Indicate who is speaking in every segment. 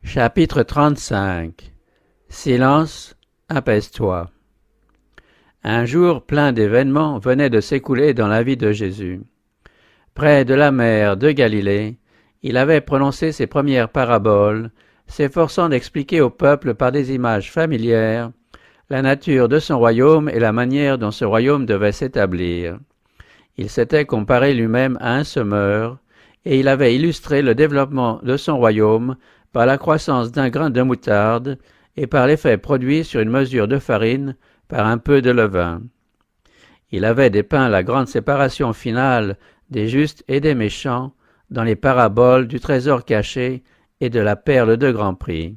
Speaker 1: Chapitre 35. Silence, apaise-toi. Un jour plein d'événements venait de s'écouler dans la vie de Jésus. Près de la mer de Galilée, il avait prononcé ses premières paraboles, s'efforçant d'expliquer au peuple par des images familières la nature de son royaume et la manière dont ce royaume devait s'établir. Il s'était comparé lui-même à un semeur, et il avait illustré le développement de son royaume par la croissance d'un grain de moutarde et par l'effet produit sur une mesure de farine par un peu de levain. Il avait dépeint la grande séparation finale des justes et des méchants dans les paraboles du trésor caché et de la perle de grand prix.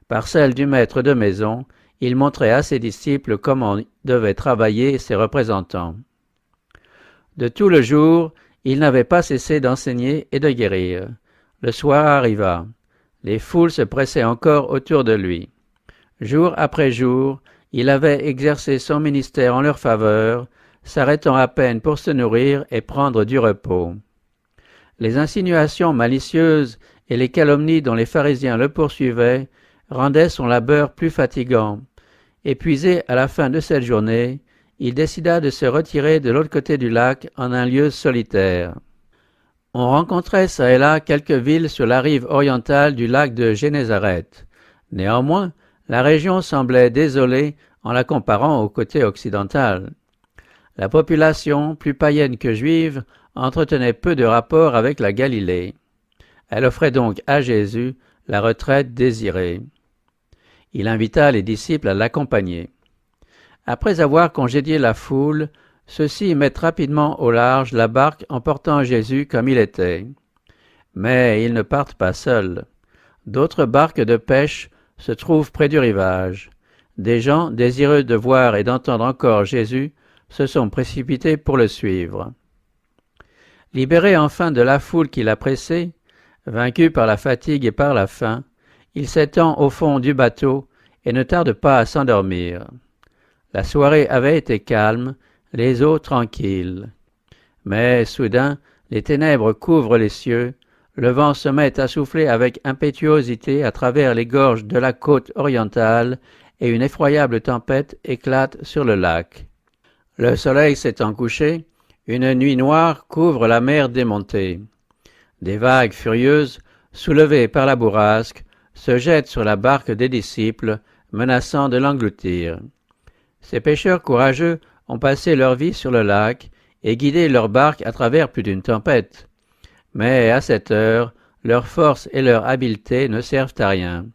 Speaker 1: Par celle du maître de maison, il montrait à ses disciples comment devaient travailler ses représentants. De tout le jour, il n'avait pas cessé d'enseigner et de guérir. Le soir arriva. Les foules se pressaient encore autour de lui. Jour après jour, il avait exercé son ministère en leur faveur, s'arrêtant à peine pour se nourrir et prendre du repos. Les insinuations malicieuses et les calomnies dont les pharisiens le poursuivaient rendaient son labeur plus fatigant. Épuisé à la fin de cette journée, il décida de se retirer de l'autre côté du lac en un lieu solitaire. On rencontrait çà et là quelques villes sur la rive orientale du lac de Génézareth. Néanmoins, la région semblait désolée en la comparant au côté occidental. La population, plus païenne que juive, entretenait peu de rapport avec la Galilée. Elle offrait donc à Jésus la retraite désirée. Il invita les disciples à l'accompagner. Après avoir congédié la foule, ceux-ci mettent rapidement au large la barque emportant Jésus comme il était. Mais ils ne partent pas seuls. D'autres barques de pêche se trouvent près du rivage. Des gens, désireux de voir et d'entendre encore Jésus, se sont précipités pour le suivre. Libéré enfin de la foule qui l'a pressé, vaincu par la fatigue et par la faim, il s'étend au fond du bateau et ne tarde pas à s'endormir. La soirée avait été calme, les eaux tranquilles. Mais soudain, les ténèbres couvrent les cieux, le vent se met à souffler avec impétuosité à travers les gorges de la côte orientale et une effroyable tempête éclate sur le lac. Le soleil s'étant couché, une nuit noire couvre la mer démontée. Des vagues furieuses, soulevées par la bourrasque, se jettent sur la barque des disciples, menaçant de l'engloutir. Ces pêcheurs courageux ont passé leur vie sur le lac et guidé leur barque à travers plus d'une tempête. Mais à cette heure, leur force et leur habileté ne servent à rien.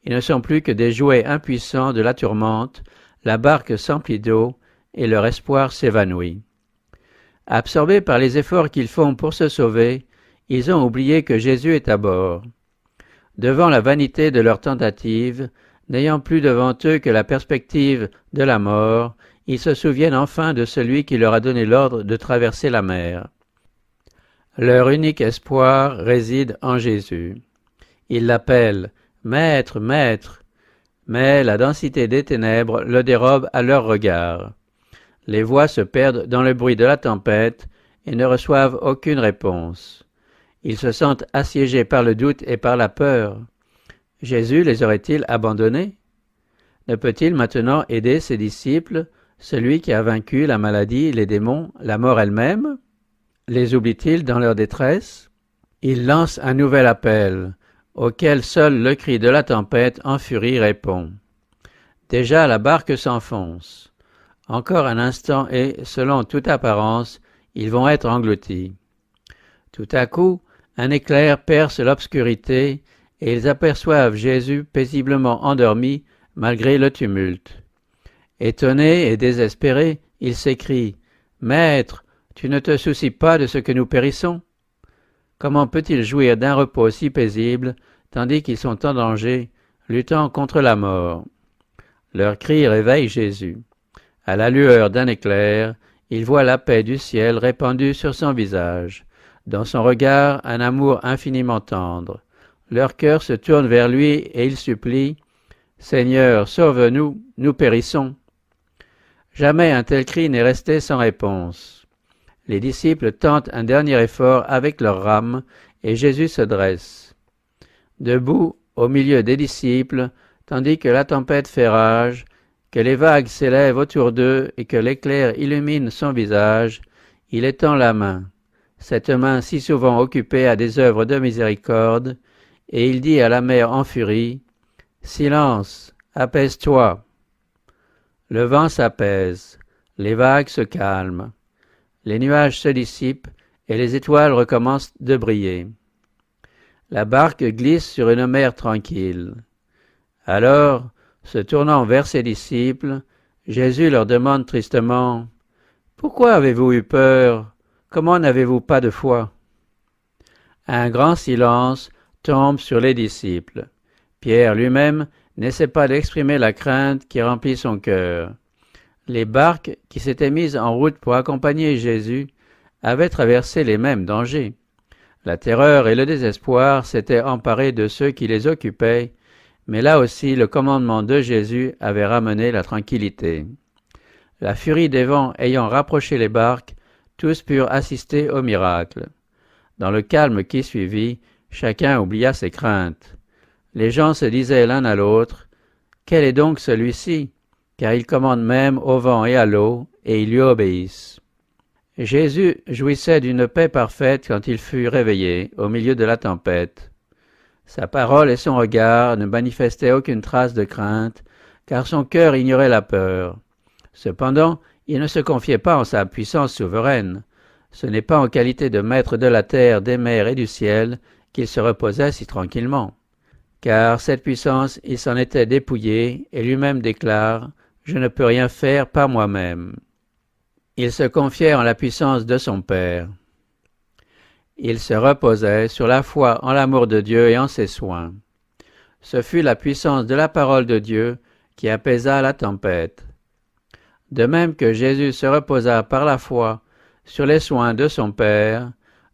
Speaker 1: Ils ne sont plus que des jouets impuissants de la tourmente, la barque s'emplit d'eau et leur espoir s'évanouit. Absorbés par les efforts qu'ils font pour se sauver, ils ont oublié que Jésus est à bord. Devant la vanité de leur tentative, n'ayant plus devant eux que la perspective de la mort, ils se souviennent enfin de celui qui leur a donné l'ordre de traverser la mer. Leur unique espoir réside en Jésus. Ils l'appellent « Maître, Maître », mais la densité des ténèbres le dérobe à leur regard. Les voix se perdent dans le bruit de la tempête et ne reçoivent aucune réponse. Ils se sentent assiégés par le doute et par la peur. Jésus les aurait-il abandonnés? Ne peut-il maintenant aider ses disciples, celui qui a vaincu la maladie, les démons, la mort elle-même? Les oublie-t-il dans leur détresse? Il lance un nouvel appel, auquel seul le cri de la tempête en furie répond. Déjà la barque s'enfonce. Encore un instant et, selon toute apparence, ils vont être engloutis. Tout à coup, un éclair perce l'obscurité et ils aperçoivent Jésus paisiblement endormi malgré le tumulte. Étonnés et désespérés, ils s'écrient « Maître, tu ne te soucies pas de ce que nous périssons? Comment peut-il jouir d'un repos si paisible, tandis qu'ils sont en danger, luttant contre la mort ?» Leur cri réveille Jésus. À la lueur d'un éclair, il voit la paix du ciel répandue sur son visage. Dans son regard, un amour infiniment tendre. Leur cœur se tourne vers lui et ils supplient « Seigneur, sauve-nous, nous périssons !» Jamais un tel cri n'est resté sans réponse. Les disciples tentent un dernier effort avec leurs rames et Jésus se dresse. Debout, au milieu des disciples, tandis que la tempête fait rage, que les vagues s'élèvent autour d'eux et que l'éclair illumine son visage, il étend la main, cette main si souvent occupée à des œuvres de miséricorde, et il dit à la mer en furie, « Silence, apaise-toi !» Le vent s'apaise, les vagues se calment, les nuages se dissipent et les étoiles recommencent de briller. La barque glisse sur une mer tranquille. Alors, se tournant vers ses disciples, Jésus leur demande tristement, « Pourquoi avez-vous eu peur? Comment n'avez-vous pas de foi ?» Un grand silence tombe sur les disciples. Pierre lui-même n'essaie pas d'exprimer la crainte qui remplit son cœur. Les barques qui s'étaient mises en route pour accompagner Jésus avaient traversé les mêmes dangers. La terreur et le désespoir s'étaient emparés de ceux qui les occupaient, mais là aussi le commandement de Jésus avait ramené la tranquillité. La furie des vents ayant rapproché les barques, tous purent assister au miracle. Dans le calme qui suivit, chacun oublia ses craintes. Les gens se disaient l'un à l'autre, « Quel est donc celui-ci ? Car il commande même au vent et à l'eau, et ils lui obéissent. » Jésus jouissait d'une paix parfaite quand il fut réveillé au milieu de la tempête. Sa parole et son regard ne manifestaient aucune trace de crainte, car son cœur ignorait la peur. Cependant, il ne se confiait pas en sa puissance souveraine. Ce n'est pas en qualité de maître de la terre, des mers et du ciel qu'il se reposait si tranquillement. Car cette puissance, il s'en était dépouillé et lui-même déclare « Je ne peux rien faire par moi-même ». Il se confiait en la puissance de son Père. Il se reposait sur la foi en l'amour de Dieu et en ses soins. Ce fut la puissance de la parole de Dieu qui apaisa la tempête. De même que Jésus se reposa par la foi sur les soins de son Père,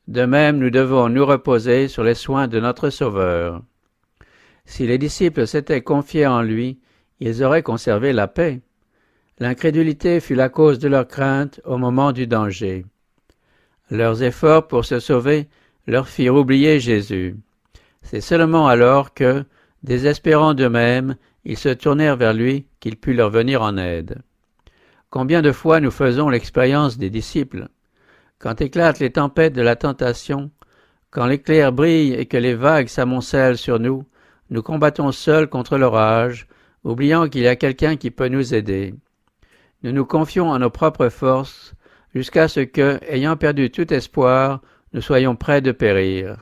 Speaker 1: de même nous devons nous reposer sur les soins de notre Sauveur. Si les disciples s'étaient confiés en lui, ils auraient conservé la paix. L'incrédulité fut la cause de leur crainte au moment du danger. Leurs efforts pour se sauver leur firent oublier Jésus. C'est seulement alors que, désespérant d'eux-mêmes, ils se tournèrent vers lui qu'il put leur venir en aide. Combien de fois nous faisons l'expérience des disciples? Quand éclatent les tempêtes de la tentation, quand l'éclair brille et que les vagues s'amoncellent sur nous, nous combattons seuls contre l'orage, oubliant qu'il y a quelqu'un qui peut nous aider. Nous nous confions à nos propres forces, jusqu'à ce que, ayant perdu tout espoir, nous soyons près de périr.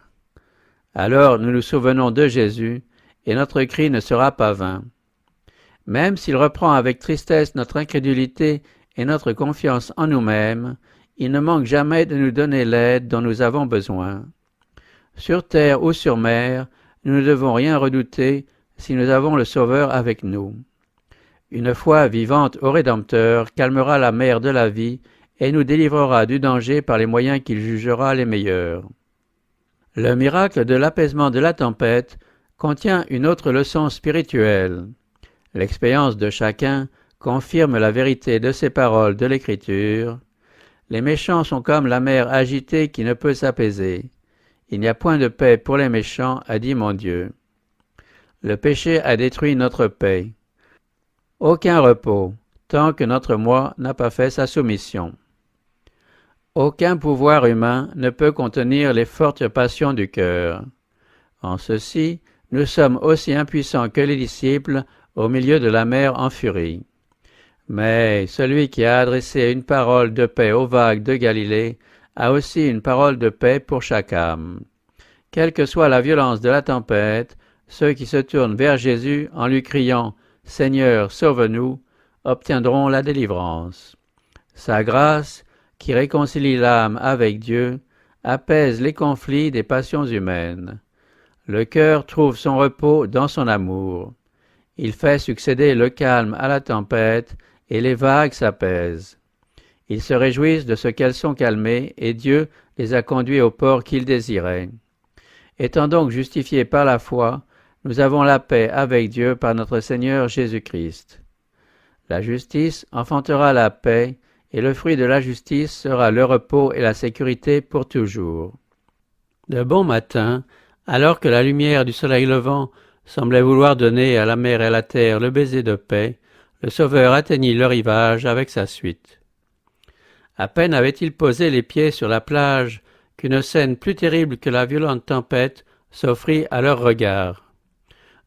Speaker 1: Alors nous nous souvenons de Jésus, et notre cri ne sera pas vain. Même s'il reprend avec tristesse notre incrédulité et notre confiance en nous-mêmes, il ne manque jamais de nous donner l'aide dont nous avons besoin. Sur terre ou sur mer, nous ne devons rien redouter si nous avons le Sauveur avec nous. Une foi vivante au Rédempteur calmera la mer de la vie et nous délivrera du danger par les moyens qu'il jugera les meilleurs. Le miracle de l'apaisement de la tempête contient une autre leçon spirituelle. L'expérience de chacun confirme la vérité de ces paroles de l'Écriture. Les méchants sont comme la mer agitée qui ne peut s'apaiser. Il n'y a point de paix pour les méchants, a dit mon Dieu. Le péché a détruit notre paix. Aucun repos, tant que notre moi n'a pas fait sa soumission. Aucun pouvoir humain ne peut contenir les fortes passions du cœur. En ceci, nous sommes aussi impuissants que les disciples au milieu de la mer en furie. Mais celui qui a adressé une parole de paix aux vagues de Galilée a aussi une parole de paix pour chaque âme. Quelle que soit la violence de la tempête, ceux qui se tournent vers Jésus en lui criant « Seigneur, sauve-nous » obtiendront la délivrance. Sa grâce, qui réconcilie l'âme avec Dieu, apaise les conflits des passions humaines. Le cœur trouve son repos dans son amour. Il fait succéder le calme à la tempête et les vagues s'apaisent. Ils se réjouissent de ce qu'elles sont calmées et Dieu les a conduits au port qu'ils désiraient. Étant donc justifiés par la foi, nous avons la paix avec Dieu par notre Seigneur Jésus-Christ. La justice enfantera la paix et le fruit de la justice sera le repos et la sécurité pour toujours. De bon matin, alors que la lumière du soleil levant semblait vouloir donner à la mer et à la terre le baiser de paix, le Sauveur atteignit le rivage avec sa suite. À peine avait-il posé les pieds sur la plage qu'une scène plus terrible que la violente tempête s'offrit à leurs regards.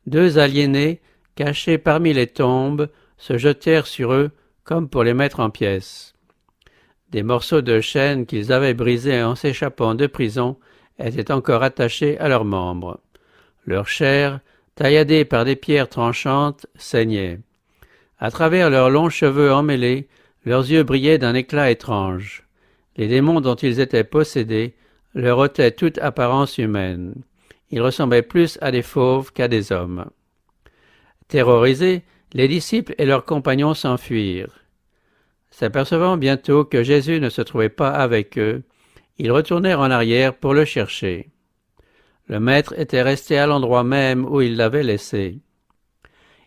Speaker 1: Deux aliénés, cachés parmi les tombes, se jetèrent sur eux comme pour les mettre en pièces. Des morceaux de chaîne qu'ils avaient brisés en s'échappant de prison étaient encore attachés à leurs membres. Leur chair, tailladée par des pierres tranchantes, saignait. À travers leurs longs cheveux emmêlés, leurs yeux brillaient d'un éclat étrange. Les démons dont ils étaient possédés leur ôtaient toute apparence humaine. Ils ressemblaient plus à des fauves qu'à des hommes. Terrorisés, les disciples et leurs compagnons s'enfuirent. S'apercevant bientôt que Jésus ne se trouvait pas avec eux, ils retournèrent en arrière pour le chercher. Le Maître était resté à l'endroit même où il l'avait laissé.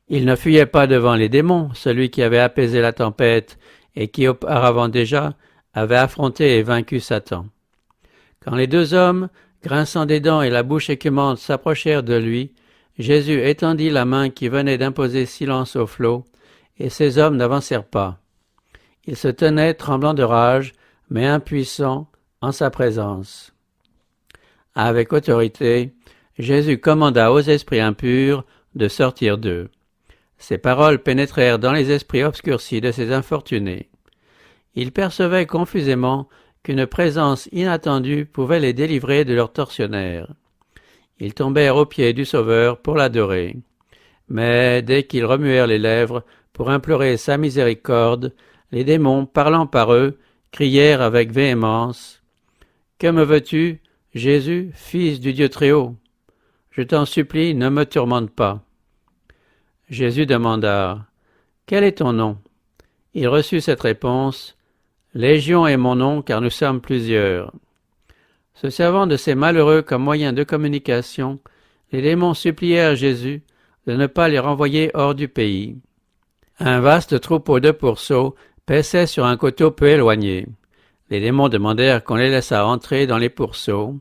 Speaker 1: Il ne fuyait pas devant les démons, celui qui avait apaisé la tempête et qui auparavant déjà avait affronté et vaincu Satan. Quand les deux hommes, grinçant des dents et la bouche écumante, s'approchèrent de lui, Jésus étendit la main qui venait d'imposer silence au flot, et ces hommes n'avancèrent pas. Ils se tenaient tremblants de rage, mais impuissants en sa présence. Avec autorité, Jésus commanda aux esprits impurs de sortir d'eux. Ces paroles pénétrèrent dans les esprits obscurcis de ces infortunés. Ils percevaient confusément qu'une présence inattendue pouvait les délivrer de leurs tortionnaires. Ils tombèrent aux pieds du Sauveur pour l'adorer. Mais dès qu'ils remuèrent les lèvres pour implorer sa miséricorde, les démons, parlant par eux, crièrent avec véhémence « Que me veux-tu, Jésus, fils du Dieu Très-Haut? Je t'en supplie, ne me tourmente pas. » Jésus demanda « Quel est ton nom ?» Il reçut cette réponse « Légion est mon nom, car nous sommes plusieurs. » Se servant de ces malheureux comme moyen de communication, les démons supplièrent Jésus de ne pas les renvoyer hors du pays. Un vaste troupeau de pourceaux paissait sur un coteau peu éloigné. Les démons demandèrent qu'on les laissât entrer dans les pourceaux,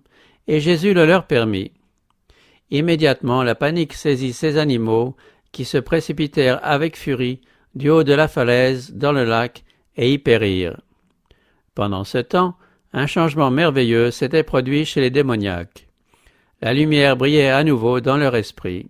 Speaker 1: et Jésus le leur permit. Immédiatement, la panique saisit ces animaux qui se précipitèrent avec furie du haut de la falaise dans le lac et y périrent. Pendant ce temps, un changement merveilleux s'était produit chez les démoniaques. La lumière brillait à nouveau dans leur esprit.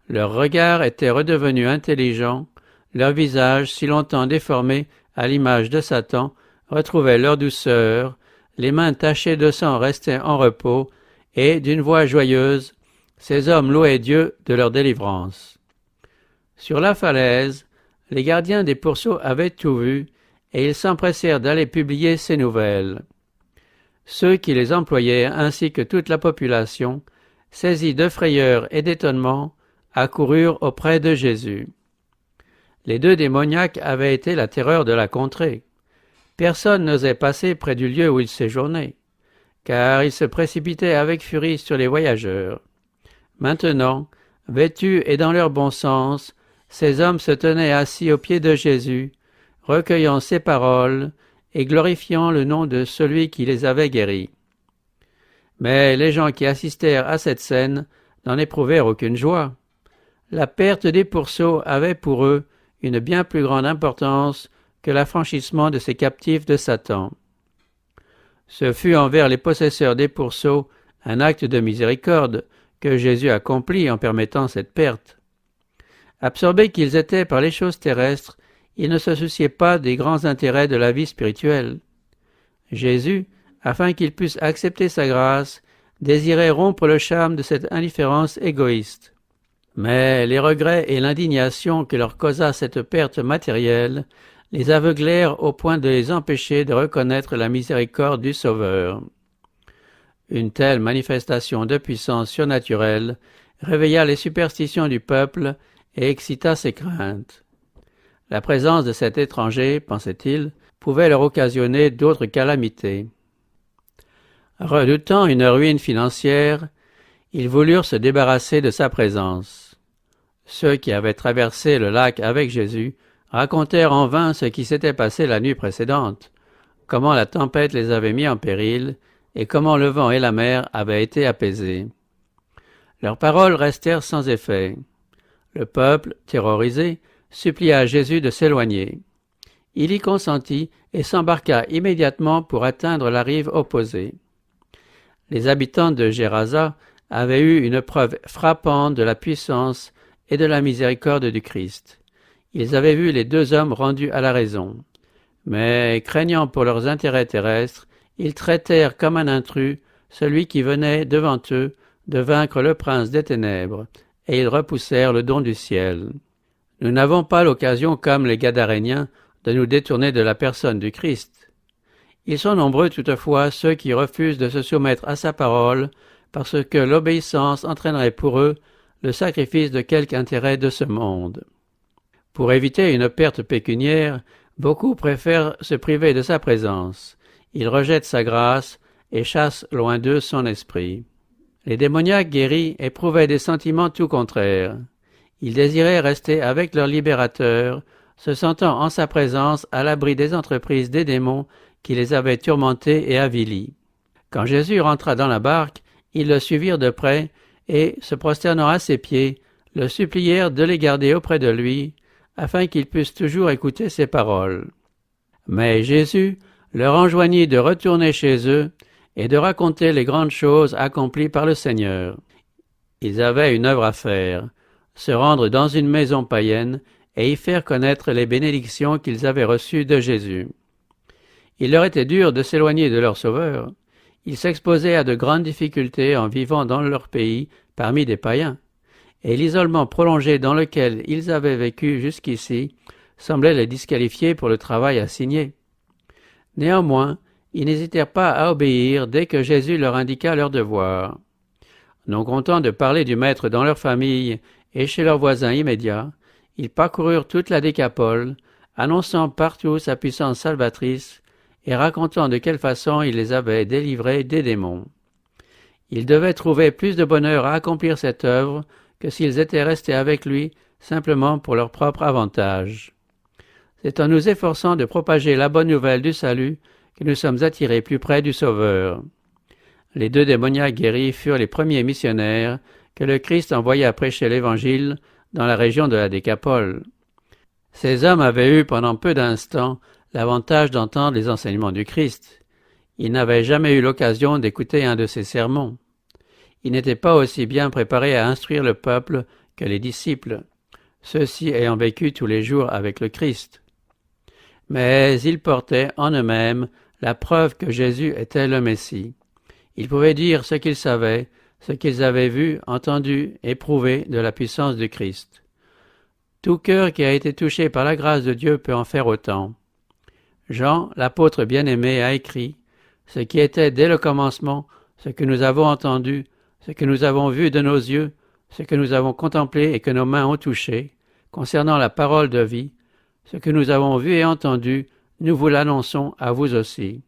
Speaker 1: Leur regard était redevenu intelligent, leur visage, si longtemps déformé à l'image de Satan, retrouvait leur douceur, les mains tachées de sang restaient en repos, et, d'une voix joyeuse, ces hommes louaient Dieu de leur délivrance. Sur la falaise, les gardiens des pourceaux avaient tout vu, et ils s'empressèrent d'aller publier ces nouvelles. Ceux qui les employaient, ainsi que toute la population, saisis de frayeur et d'étonnement, accoururent auprès de Jésus. Les deux démoniaques avaient été la terreur de la contrée. Personne n'osait passer près du lieu où ils séjournaient, car ils se précipitaient avec furie sur les voyageurs. Maintenant, vêtus et dans leur bon sens, ces hommes se tenaient assis aux pieds de Jésus, recueillant ses paroles et glorifiant le nom de celui qui les avait guéris. Mais les gens qui assistèrent à cette scène n'en éprouvèrent aucune joie. La perte des pourceaux avait pour eux une bien plus grande importance que l'affranchissement de ces captifs de Satan. Ce fut envers les possesseurs des pourceaux un acte de miséricorde que Jésus accomplit en permettant cette perte. Absorbés qu'ils étaient par les choses terrestres, ils ne se souciaient pas des grands intérêts de la vie spirituelle. Jésus, afin qu'ils puissent accepter sa grâce, désirait rompre le charme de cette indifférence égoïste. Mais les regrets et l'indignation que leur causa cette perte matérielle les aveuglèrent au point de les empêcher de reconnaître la miséricorde du Sauveur. Une telle manifestation de puissance surnaturelle réveilla les superstitions du peuple et excita ses craintes. La présence de cet étranger, pensait-il, pouvait leur occasionner d'autres calamités. Redoutant une ruine financière, ils voulurent se débarrasser de sa présence. Ceux qui avaient traversé le lac avec Jésus racontèrent en vain ce qui s'était passé la nuit précédente, comment la tempête les avait mis en péril et comment le vent et la mer avaient été apaisés. Leurs paroles restèrent sans effet. Le peuple, terrorisé, supplia Jésus de s'éloigner. Il y consentit et s'embarqua immédiatement pour atteindre la rive opposée. Les habitants de Gérasa avaient eu une preuve frappante de la puissance et de la miséricorde du Christ. Ils avaient vu les deux hommes rendus à la raison. Mais, craignant pour leurs intérêts terrestres, ils traitèrent comme un intrus celui qui venait devant eux de vaincre le prince des ténèbres, et ils repoussèrent le don du ciel. Nous n'avons pas l'occasion, comme les Gadaréniens, de nous détourner de la personne du Christ. Ils sont nombreux toutefois ceux qui refusent de se soumettre à sa parole parce que l'obéissance entraînerait pour eux le sacrifice de quelque intérêt de ce monde. Pour éviter une perte pécuniaire, beaucoup préfèrent se priver de sa présence. Ils rejettent sa grâce et chassent loin d'eux son esprit. Les démoniaques guéris éprouvaient des sentiments tout contraires. Ils désiraient rester avec leur libérateur, se sentant en sa présence à l'abri des entreprises des démons qui les avaient tourmentés et avilis. Quand Jésus rentra dans la barque, ils le suivirent de près et, se prosternant à ses pieds, le supplièrent de les garder auprès de lui, afin qu'ils puissent toujours écouter ses paroles. Mais Jésus leur enjoignit de retourner chez eux et de raconter les grandes choses accomplies par le Seigneur. Ils avaient une œuvre à faire, se rendre dans une maison païenne et y faire connaître les bénédictions qu'ils avaient reçues de Jésus. Il leur était dur de s'éloigner de leur Sauveur. Ils s'exposaient à de grandes difficultés en vivant dans leur pays parmi des païens, et l'isolement prolongé dans lequel ils avaient vécu jusqu'ici semblait les disqualifier pour le travail assigné. Néanmoins, ils n'hésitèrent pas à obéir dès que Jésus leur indiqua leur devoir. Non contents de parler du Maître dans leur famille et chez leurs voisins immédiats, ils parcoururent toute la Décapole, annonçant partout sa puissance salvatrice et racontant de quelle façon il les avait délivrés des démons. Ils devaient trouver plus de bonheur à accomplir cette œuvre que s'ils étaient restés avec lui simplement pour leur propre avantage. C'est en nous efforçant de propager la bonne nouvelle du salut que nous sommes attirés plus près du Sauveur. Les deux démoniaques guéris furent les premiers missionnaires que le Christ envoya prêcher l'Évangile dans la région de la Décapole. Ces hommes avaient eu pendant peu d'instants l'avantage d'entendre les enseignements du Christ. Ils n'avaient jamais eu l'occasion d'écouter un de ses sermons. Ils n'étaient pas aussi bien préparés à instruire le peuple que les disciples, ceux-ci ayant vécu tous les jours avec le Christ. Mais ils portaient en eux-mêmes la preuve que Jésus était le Messie. Ils pouvaient dire ce qu'ils savaient, ce qu'ils avaient vu, entendu, éprouvé de la puissance du Christ. Tout cœur qui a été touché par la grâce de Dieu peut en faire autant. Jean, l'apôtre bien-aimé, a écrit « Ce qui était dès le commencement, ce que nous avons entendu, ce que nous avons vu de nos yeux, ce que nous avons contemplé et que nos mains ont touché, concernant la parole de vie, ce que nous avons vu et entendu, nous vous l'annonçons à vous aussi. »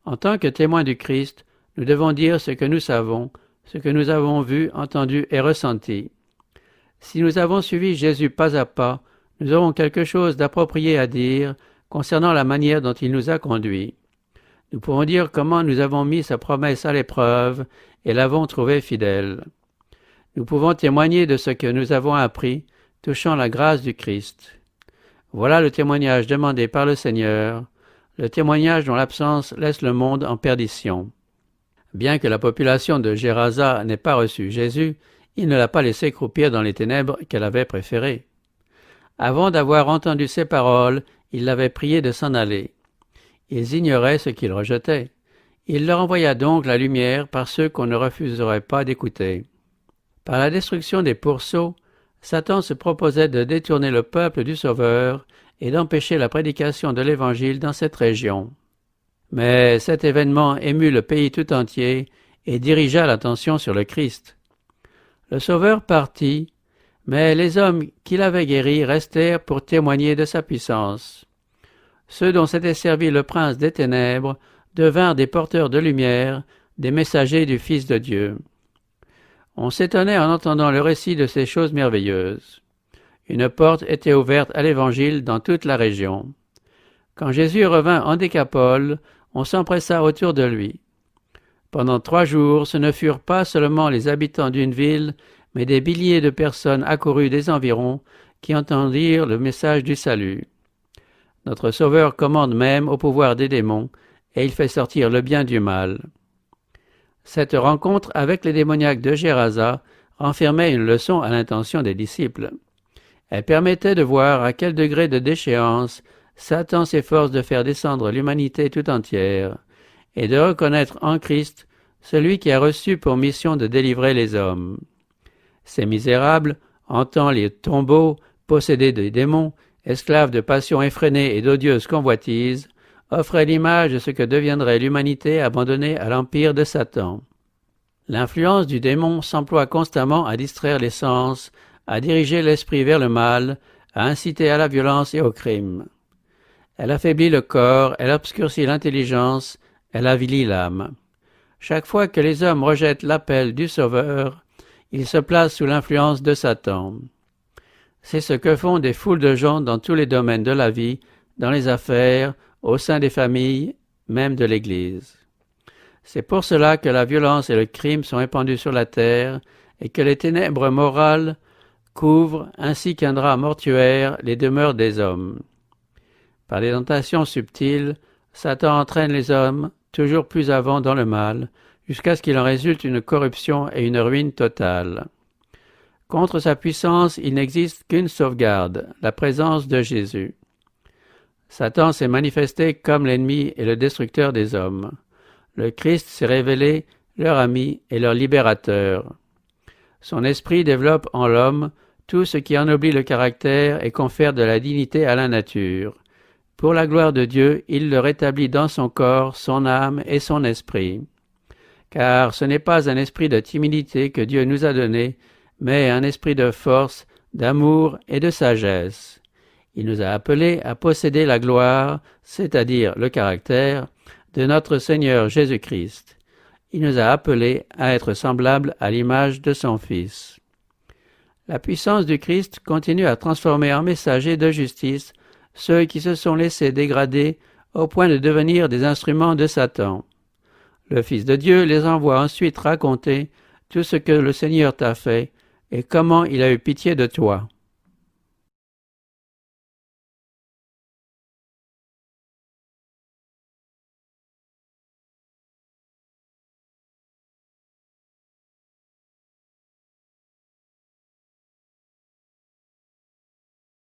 Speaker 1: En tant que témoins du Christ, nous devons dire ce que nous savons, ce que nous avons vu, entendu et ressenti. Si nous avons suivi Jésus pas à pas, nous aurons quelque chose d'approprié à dire concernant la manière dont il nous a conduits. Nous pourrons dire comment nous avons mis sa promesse à l'épreuve et l'avons trouvé fidèle. Nous pouvons témoigner de ce que nous avons appris touchant la grâce du Christ. Voilà le témoignage demandé par le Seigneur, le témoignage dont l'absence laisse le monde en perdition. Bien que la population de Gérasa n'ait pas reçu Jésus, il ne l'a pas laissé croupir dans les ténèbres qu'elle avait préférées. Avant d'avoir entendu ces paroles, il l'avait prié de s'en aller. Ils ignoraient ce qu'ils rejetaient. Il leur envoya donc la lumière par ceux qu'on ne refuserait pas d'écouter. Par la destruction des pourceaux, Satan se proposait de détourner le peuple du Sauveur et d'empêcher la prédication de l'Évangile dans cette région. Mais cet événement émut le pays tout entier et dirigea l'attention sur le Christ. Le Sauveur partit, mais les hommes qui l'avaient guéri restèrent pour témoigner de sa puissance. Ceux dont s'était servi le prince des ténèbres devinrent des porteurs de lumière, des messagers du Fils de Dieu. On s'étonnait en entendant le récit de ces choses merveilleuses. Une porte était ouverte à l'Évangile dans toute la région. Quand Jésus revint en Décapole, on s'empressa autour de lui. Pendant 3 jours, ce ne furent pas seulement les habitants d'une ville, mais des milliers de personnes accourues des environs qui entendirent le message du salut. Notre Sauveur commande même au pouvoir des démons, et il fait sortir le bien du mal. Cette rencontre avec les démoniaques de Gérasa renfermait une leçon à l'intention des disciples. Elle permettait de voir à quel degré de déchéance Satan s'efforce de faire descendre l'humanité tout entière, et de reconnaître en Christ celui qui a reçu pour mission de délivrer les hommes. Ces misérables, hantant les tombeaux, possédés des démons, esclaves de passions effrénées et d'odieuses convoitises, offraient l'image de ce que deviendrait l'humanité abandonnée à l'empire de Satan. L'influence du démon s'emploie constamment à distraire les sens, à diriger l'esprit vers le mal, à inciter à la violence et au crime. Elle affaiblit le corps, elle obscurcit l'intelligence, elle avilit l'âme. Chaque fois que les hommes rejettent l'appel du Sauveur, ils se placent sous l'influence de Satan. C'est ce que font des foules de gens dans tous les domaines de la vie, dans les affaires, au sein des familles, même de l'Église. C'est pour cela que la violence et le crime sont répandus sur la terre et que les ténèbres morales couvrent, ainsi qu'un drap mortuaire, les demeures des hommes. Par des tentations subtiles, Satan entraîne les hommes toujours plus avant dans le mal, jusqu'à ce qu'il en résulte une corruption et une ruine totale. Contre sa puissance, il n'existe qu'une sauvegarde, la présence de Jésus. Satan s'est manifesté comme l'ennemi et le destructeur des hommes. Le Christ s'est révélé leur ami et leur libérateur. Son esprit développe en l'homme tout ce qui ennoblit le caractère et confère de la dignité à la nature. Pour la gloire de Dieu, il le rétablit dans son corps, son âme et son esprit. Car ce n'est pas un esprit de timidité que Dieu nous a donné, mais un esprit de force, d'amour et de sagesse. Il nous a appelés à posséder la gloire, c'est-à-dire le caractère, de notre Seigneur Jésus-Christ. Il nous a appelés à être semblables à l'image de son Fils. La puissance du Christ continue à transformer en messagers de justice ceux qui se sont laissés dégrader au point de devenir des instruments de Satan. Le Fils de Dieu les envoie ensuite raconter tout ce que le Seigneur t'a fait et comment il a eu pitié de toi.